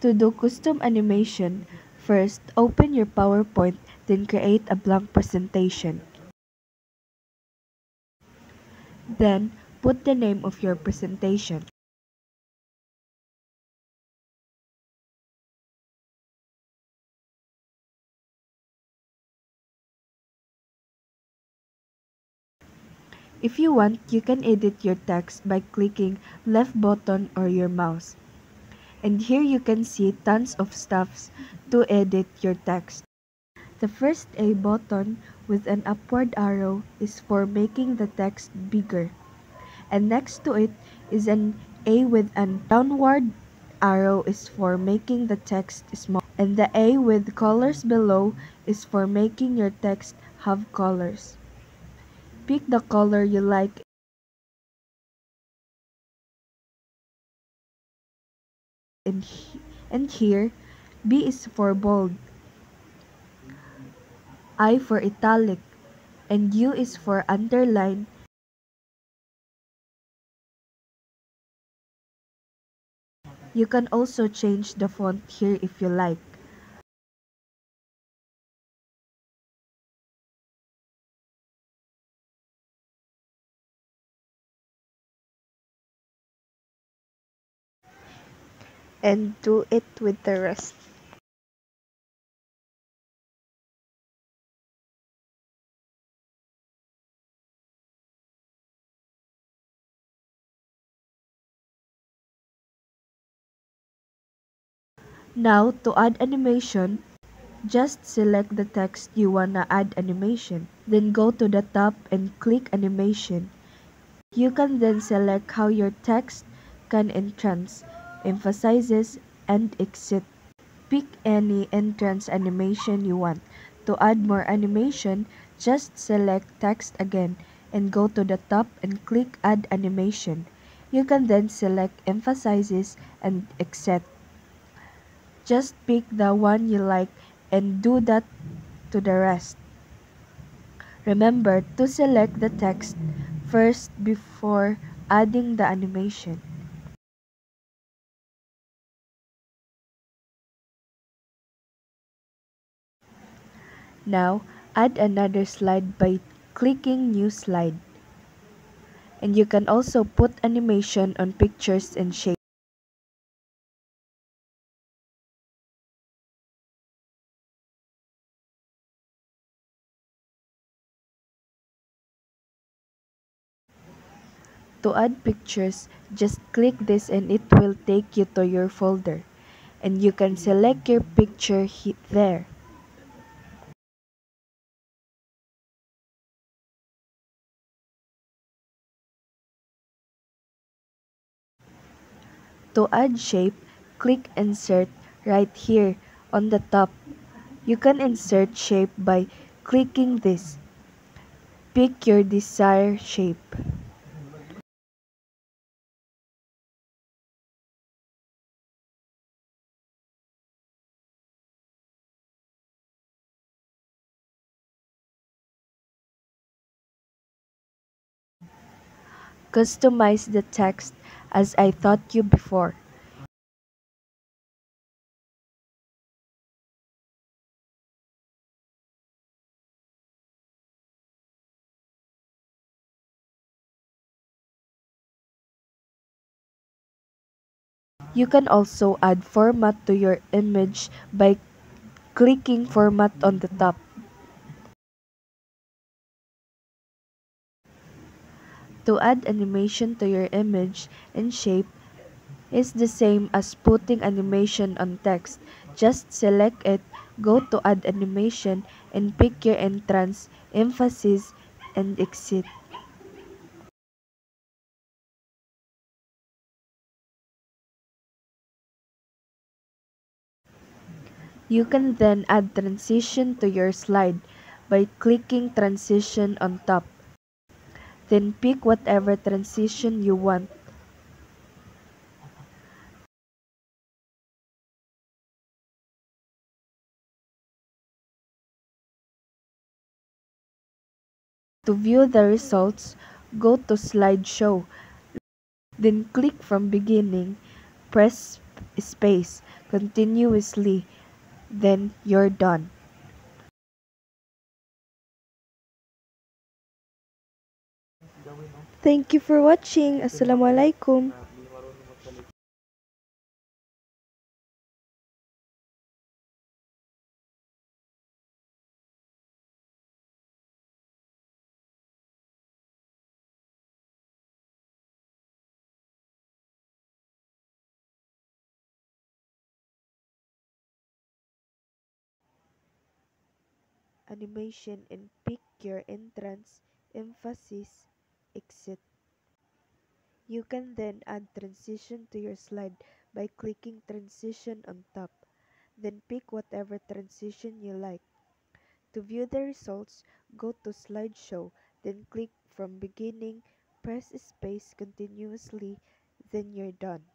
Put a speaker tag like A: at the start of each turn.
A: To do custom animation, first open your PowerPoint, then create a blank presentation. Then, put the name of your presentation. If you want, you can edit your text by clicking left button or your mouse. And here you can see tons of stuffs to edit your text. The first A button with an upward arrow is for making the text bigger. And next to it is an A with an downward arrow is for making the text small. And the A with colors below is for making your text have colors. Pick the color you like and here B is for bold, I for italic, and U is for underline. You can also change the font here if you like. And do it with the rest. Now, to add animation, just select the text you wanna add animation. Then go to the top and click animation. You can then select how your text can entrance, emphasizes, and exit. Pick any entrance animation you want. To add more animation, just select text again and go to the top and click add animation. You can then select emphasizes and exit. Just pick the one you like and do that to the rest. Remember to select the text first before adding the animation. Now, add another slide by clicking New Slide. And you can also put animation on pictures and shapes. To add pictures, just click this and it will take you to your folder. And you can select your picture there. To add shape, click Insert right here on the top. You can insert shape by clicking this. Pick your desired shape. Customize the text as I taught you before. You can also add format to your image by clicking Format on the top. To add animation to your image and shape is the same as putting animation on text. Just select it, go to Add Animation, and pick your entrance, emphasis, and exit. You can then add transition to your slide by clicking Transition on top. Then pick whatever transition you want. To view the results, go to Slideshow. Then click from beginning, press space, continuously, then you're done. Thank you for watching. Assalamualaikum. Animation and pick your entrance, emphasis, exit. You can then add transition to your slide by clicking transition on top. Then pick whatever transition you like. To view the results, go to slideshow, then click from beginning, press space continuously, then you're done.